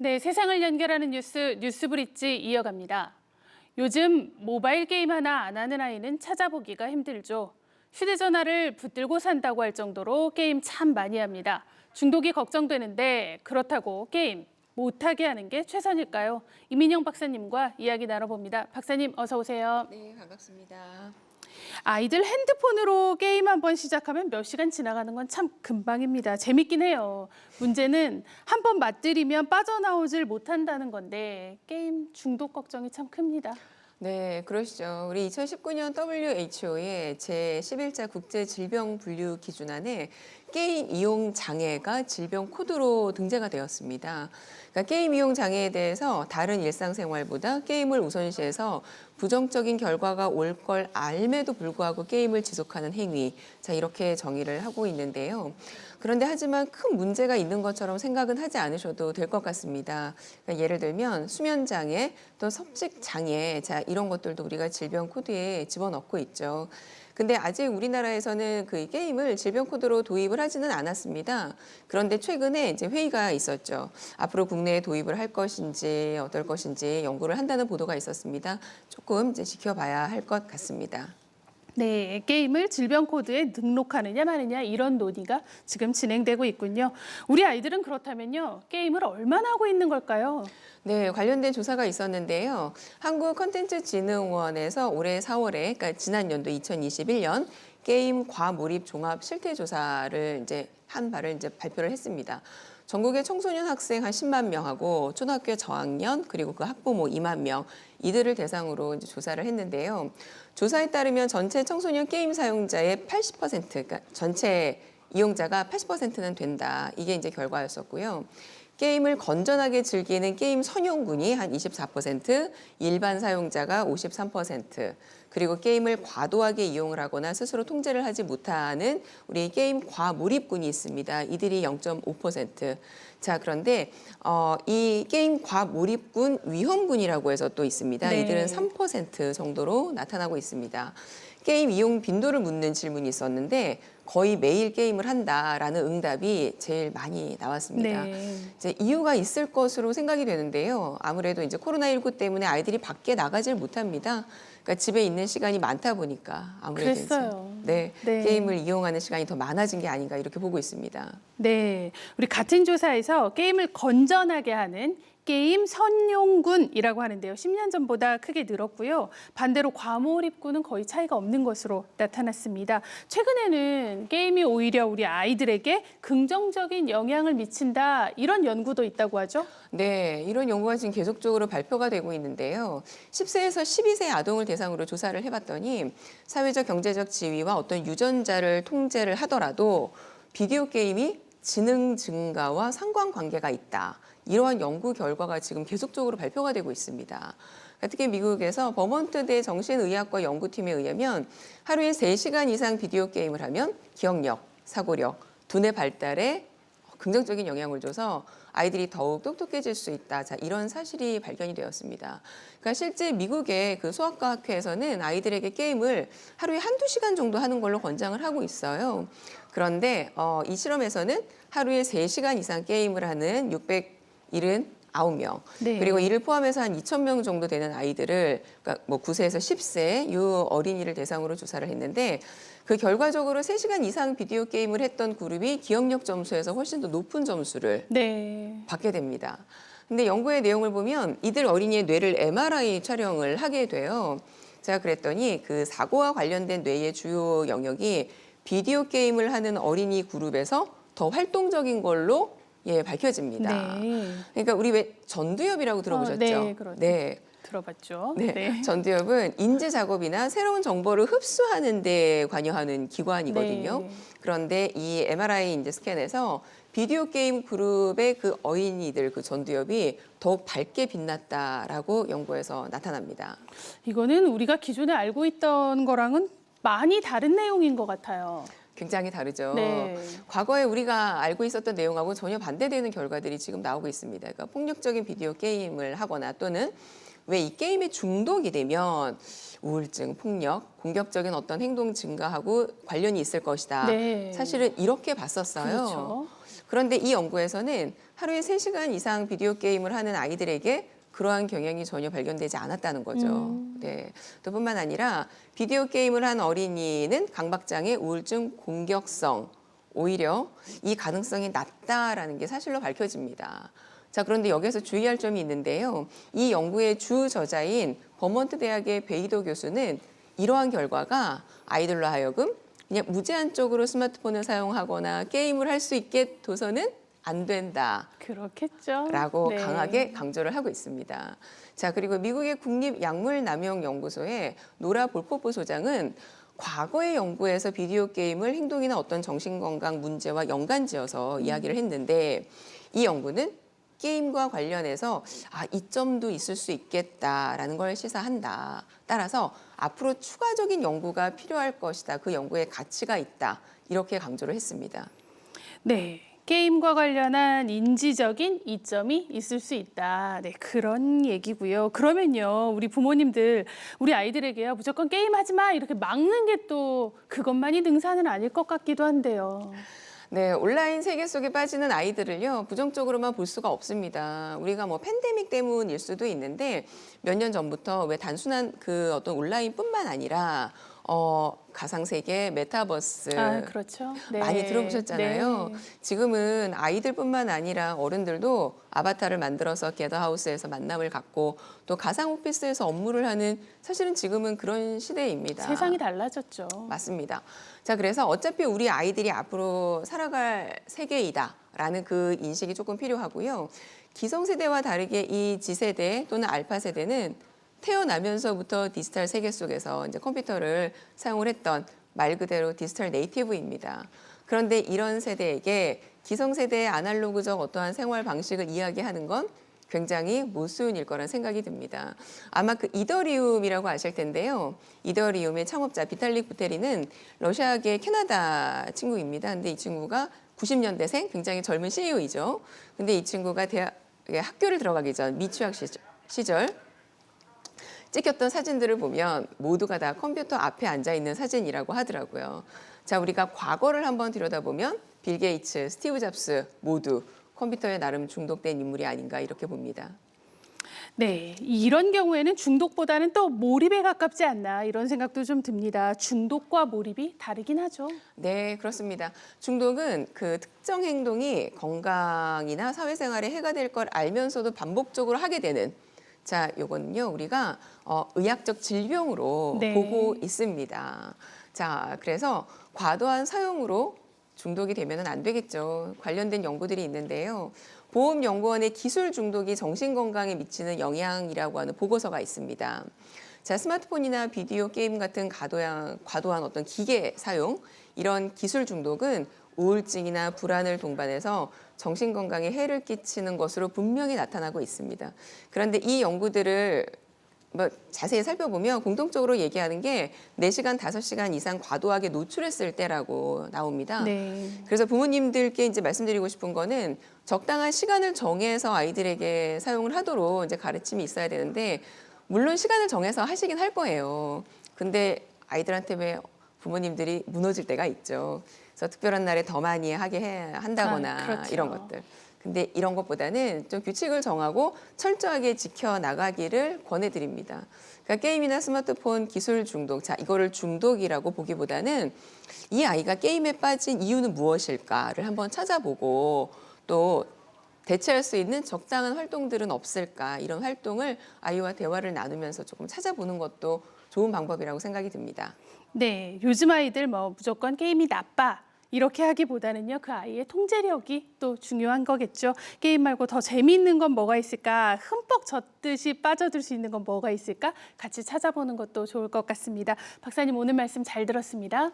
네, 세상을 연결하는 뉴스브릿지 이어갑니다. 요즘 모바일 게임 하나 안 하는 아이는 찾아보기가 힘들죠. 휴대전화를 붙들고 산다고 할 정도로 게임 참 많이 합니다. 중독이 걱정되는데 그렇다고 게임 못하게 하는 게 최선일까요? 이민영 박사님과 이야기 나눠봅니다. 박사님 어서 오세요. 네, 반갑습니다. 아이들 핸드폰으로 게임 한번 시작하면 몇 시간 지나가는 건 참 금방입니다. 재밌긴 해요. 문제는 한번 맛들이면 빠져나오질 못한다는 건데 게임 중독 걱정이 참 큽니다. 네, 그러시죠. 우리 2019년 WHO의 제11자 국제질병분류기준안에 게임 이용 장애가 질병 코드로 등재가 되었습니다. 그러니까 게임 이용 장애에 대해서 다른 일상생활보다 게임을 우선시해서 부정적인 결과가 올 걸 알매도 불구하고 게임을 지속하는 행위. 자, 이렇게 정의를 하고 있는데요. 그런데 하지만 큰 문제가 있는 것처럼 생각은 하지 않으셔도 될 것 같습니다. 그러니까 예를 들면 수면 장애, 또 섭식 장애, 자, 이런 것들도 우리가 질병 코드에 집어넣고 있죠. 근데 아직 우리나라에서는 그 게임을 질병 코드로 도입을 하지는 않았습니다. 그런데 최근에 이제 회의가 있었죠. 앞으로 국내에 도입을 할 것인지 어떨 것인지 연구를 한다는 보도가 있었습니다. 조금 이제 지켜봐야 할 것 같습니다. 네, 게임을 질병 코드에 등록하느냐 마느냐 이런 논의가 지금 진행되고 있군요. 우리 아이들은 그렇다면요, 게임을 얼마나 하고 있는 걸까요? 네, 관련된 조사가 있었는데요. 한국컨텐츠진흥원에서 올해 4월에, 그러니까 지난 연도 2021년 게임 과몰입 종합 실태 조사를 이제 한 바를 이제 발표를 했습니다. 전국의 청소년 학생 한 10만 명하고 초등학교 저학년 그리고 그 학부모 2만 명 이들을 대상으로 이제 조사를 했는데요. 조사에 따르면 전체 청소년 게임 사용자의 80%, 그러니까 전체 이용자가 80%는 된다. 이게 이제 결과였었고요. 게임을 건전하게 즐기는 게임 선용군이 한 24%, 일반 사용자가 53%, 그리고 게임을 과도하게 이용을 하거나 스스로 통제를 하지 못하는 우리 게임 과몰입군이 있습니다. 이들이 0.5%. 자, 그런데 이 게임 과몰입군 위험군이라고 해서 또 있습니다. 네. 이들은 3% 정도로 나타나고 있습니다. 게임 이용 빈도를 묻는 질문이 있었는데 거의 매일 게임을 한다라는 응답이 제일 많이 나왔습니다. 네. 이제 이유가 있을 것으로 생각이 되는데요. 아무래도 이제 코로나19 때문에 아이들이 밖에 나가질 못합니다. 그러니까 집에 있는 시간이 많다 보니까 아무래도 그랬어요. 이제 네. 게임을 이용하는 시간이 더 많아진 게 아닌가 이렇게 보고 있습니다. 네, 우리 같은 조사에서 게임을 건전하게 하는 게임 선용군이라고 하는데요. 10년 전보다 크게 늘었고요. 반대로 과몰입군은 거의 차이가 없는 것으로 나타났습니다. 최근에는 게임이 오히려 우리 아이들에게 긍정적인 영향을 미친다 이런 연구도 있다고 하죠. 네, 이런 연구가 지금 계속적으로 발표가 되고 있는데요. 10세에서 12세 아동을 대상으로 조사를 해봤더니 사회적 경제적 지위와 어떤 유전자를 통제를 하더라도 비디오 게임이 지능 증가와 상관관계가 있다. 이러한 연구 결과가 지금 계속적으로 발표가 되고 있습니다. 특히 미국에서 버몬트대 정신의학과 연구팀에 의하면 하루에 3시간 이상 비디오 게임을 하면 기억력, 사고력, 두뇌 발달에 긍정적인 영향을 줘서 아이들이 더욱 똑똑해질 수 있다. 자, 이런 사실이 발견이 되었습니다. 그러니까 실제 미국의 그 소아과 학회에서는 아이들에게 게임을 하루에 한두 시간 정도 하는 걸로 권장을 하고 있어요. 그런데 이 실험에서는 하루에 3시간 이상 게임을 하는 679명, 네. 그리고 이를 포함해서 한 2,000명 정도 되는 아이들을, 그러니까 뭐 9세에서 10세 유 어린이를 대상으로 조사를 했는데 그 결과적으로 3시간 이상 비디오 게임을 했던 그룹이 기억력 점수에서 훨씬 더 높은 점수를 네. 받게 됩니다. 근데 연구의 내용을 보면 이들 어린이의 뇌를 MRI 촬영을 하게 돼요. 제가 그랬더니 그 사고와 관련된 뇌의 주요 영역이 비디오 게임을 하는 어린이 그룹에서 더 활동적인 걸로 밝혀집니다. 네. 그러니까 우리 왜 전두엽이라고 들어보셨죠? 네, 그렇죠. 네. 들어봤죠. 네. 전두엽은 인지 작업이나 새로운 정보를 흡수하는 데 관여하는 기관이거든요. 네. 그런데 이 MRI 이제 스캔에서 비디오 게임 그룹의 그 어린이들 그 전두엽이 더욱 밝게 빛났다라고 연구에서 나타납니다. 이거는 우리가 기존에 알고 있던 거랑은 많이 다른 내용인 것 같아요. 굉장히 다르죠. 네. 과거에 우리가 알고 있었던 내용하고 전혀 반대되는 결과들이 지금 나오고 있습니다. 그러니까 폭력적인 비디오 게임을 하거나 또는 왜 이 게임에 중독이 되면 우울증, 폭력, 공격적인 어떤 행동 증가하고 관련이 있을 것이다. 네. 사실은 이렇게 봤었어요. 그렇죠. 그런데 이 연구에서는 하루에 3시간 이상 비디오 게임을 하는 아이들에게 그러한 경향이 전혀 발견되지 않았다는 거죠. 네. 또 뿐만 아니라 비디오 게임을 한 어린이는 강박장애, 우울증, 공격성, 오히려 이 가능성이 낮다라는 게 사실로 밝혀집니다. 자, 그런데 여기서 주의할 점이 있는데요. 이 연구의 주 저자인 버몬트 대학의 베이도 교수는 이러한 결과가 아이들로 하여금 그냥 무제한적으로 스마트폰을 사용하거나 게임을 할 수 있게 둬서는 안 된다. 그렇겠죠. 라고 네. 강하게 강조를 하고 있습니다. 자, 그리고 미국의 국립약물남용연구소의 노라 볼포프 소장은 과거의 연구에서 비디오 게임을 행동이나 어떤 정신건강 문제와 연관지어서 이야기를 했는데 이 연구는 게임과 관련해서 이점도 있을 수 있겠다라는 걸 시사한다. 따라서 앞으로 추가적인 연구가 필요할 것이다. 그 연구에 가치가 있다. 이렇게 강조를 했습니다. 네. 게임과 관련한 인지적인 이점이 있을 수 있다. 네, 그런 얘기고요. 그러면요, 우리 부모님들, 우리 아이들에게요, 무조건 게임하지 마 이렇게 막는 게 또 그것만이 능사는 아닐 것 같기도 한데요. 네, 온라인 세계 속에 빠지는 아이들을요, 부정적으로만 볼 수가 없습니다. 우리가 뭐 팬데믹 때문일 수도 있는데 몇 년 전부터 왜 단순한 그 어떤 온라인뿐만 아니라 가상세계, 메타버스 그렇죠. 네. 많이 들어보셨잖아요. 네. 지금은 아이들뿐만 아니라 어른들도 아바타를 만들어서 게더하우스에서 만남을 갖고 또 가상 오피스에서 업무를 하는 사실은 지금은 그런 시대입니다. 세상이 달라졌죠. 맞습니다. 자, 그래서 어차피 우리 아이들이 앞으로 살아갈 세계이다라는 그 인식이 조금 필요하고요. 기성세대와 다르게 이 G세대 또는 알파세대는 태어나면서부터 디지털 세계 속에서 이제 컴퓨터를 사용을 했던 말 그대로 디지털 네이티브입니다. 그런데 이런 세대에게 기성세대의 아날로그적 어떠한 생활 방식을 이야기하는 건 굉장히 모순일 거란 생각이 듭니다. 아마 그 이더리움이라고 아실 텐데요. 이더리움의 창업자 비탈릭 부테린은 러시아계 캐나다 친구입니다. 근데 이 친구가 90년대생, 굉장히 젊은 CEO이죠. 근데 이 친구가 학교를 들어가기 전 미취학 시절 찍혔던 사진들을 보면 모두가 다 컴퓨터 앞에 앉아 있는 사진이라고 하더라고요. 자, 우리가 과거를 한번 들여다보면 빌 게이츠, 스티브 잡스 모두 컴퓨터에 나름 중독된 인물이 아닌가 이렇게 봅니다. 네, 이런 경우에는 중독보다는 또 몰입에 가깝지 않나 이런 생각도 좀 듭니다. 중독과 몰입이 다르긴 하죠. 네, 그렇습니다. 중독은 그 특정 행동이 건강이나 사회생활에 해가 될 걸 알면서도 반복적으로 하게 되는 자, 요거는요, 우리가 의학적 질병으로 네. 보고 있습니다. 자, 그래서 과도한 사용으로 중독이 되면 안 되겠죠. 관련된 연구들이 있는데요. 보험연구원의 기술 중독이 정신건강에 미치는 영향이라고 하는 보고서가 있습니다. 자, 스마트폰이나 비디오 게임 같은 과도한 어떤 기계 사용, 이런 기술 중독은 우울증이나 불안을 동반해서 정신건강에 해를 끼치는 것으로 분명히 나타나고 있습니다. 그런데 이 연구들을 자세히 살펴보면 공통적으로 얘기하는 게 4시간, 5시간 이상 과도하게 노출했을 때라고 나옵니다. 네. 그래서 부모님들께 이제 말씀드리고 싶은 거는 적당한 시간을 정해서 아이들에게 사용을 하도록 이제 가르침이 있어야 되는데 물론 시간을 정해서 하시긴 할 거예요. 근데 아이들한테 왜 부모님들이 무너질 때가 있죠. 그래서 특별한 날에 더 많이 한다거나 그렇죠. 이런 것들. 근데 이런 것보다는 좀 규칙을 정하고 철저하게 지켜나가기를 권해드립니다. 그러니까 게임이나 스마트폰 기술 중독, 자, 이거를 중독이라고 보기보다는 이 아이가 게임에 빠진 이유는 무엇일까를 한번 찾아보고 또 대체할 수 있는 적당한 활동들은 없을까, 이런 활동을 아이와 대화를 나누면서 조금 찾아보는 것도 좋은 방법이라고 생각이 듭니다. 네, 요즘 아이들 무조건 게임이 나빠. 이렇게 하기보다는요, 그 아이의 통제력이 또 중요한 거겠죠. 게임 말고 더 재미있는 건 뭐가 있을까? 흠뻑 젖듯이 빠져들 수 있는 건 뭐가 있을까? 같이 찾아보는 것도 좋을 것 같습니다. 박사님, 오늘 말씀 잘 들었습니다.